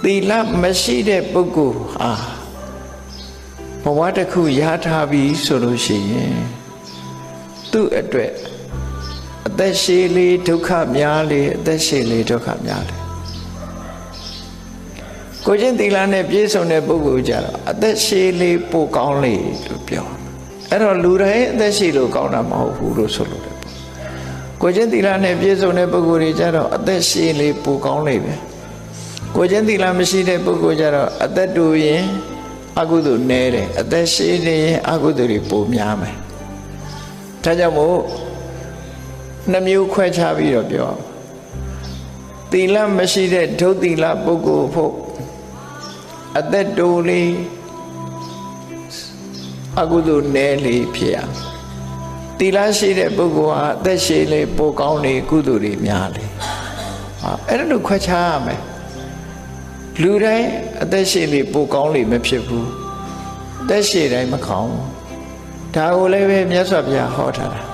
သီလမရှိတဲ့ပုဂ္ဂိုလ်ဟာဘဝတစ်ခုရထားပြီဆိုလို့ရှိရင်သူ့အတွက်အသက်ရှည်လေဒုက္ခများလေအသက်ရှည်လေဒုက္ခများလေကိုချင်းသီလနဲ့ပြည့်စုံတဲ့ပုဂ္ဂိုလ်ကြတော့အသက်ရှည်လေပိုကောင်းလေလို့ပြောအဲ့တော့လူတိုင်းအသက်ရှည်လို့ကောင်းတာမဟုတ်ဘူးလို့ဆိုလို့တယ်ကိုချင်းသီလနဲ့ပြည့်စုံတဲ့ပုဂ္ဂိုလ်တွေကြတော့အသက်ရှည်လေပိုကောင်းလေပဲကိုချင်းသီလမရှိတဲ့ပုဂ္ဂိုလ်ကြတော့အသက်တူရင်အကုသိုလ်နည်းတယ်အသက်ရှည်နေရင်အကုသိုလ်တွေပိုများမယ်ဒါကြောင့်မို့နှမျိုးခွဲခြားပြီးတော့ပြောသီလမရှိတဲ့ဒုသီလပုဂ္ဂိုလ်ဖို့အသက်တူလေးအကုသိုလ်နည်းလေးဖြစ်ရသီလရှိတဲ့ပုဂ္ဂိုလ်ဟာအသက်ရှည်လေးပိုကောင်းလေကုသိုလ်တွေများလေအဲ့ဒါလို့ခွဲခြားရမယ်လူတိုင်းအသက်ရှည်လေးပိုကောင်းလေမဖြစ်ဘူးအသက်ရှည်တိုင်းမကောင်းဒါကိုလည်းပဲမြတ်စွာဘုရားဟောထားတာ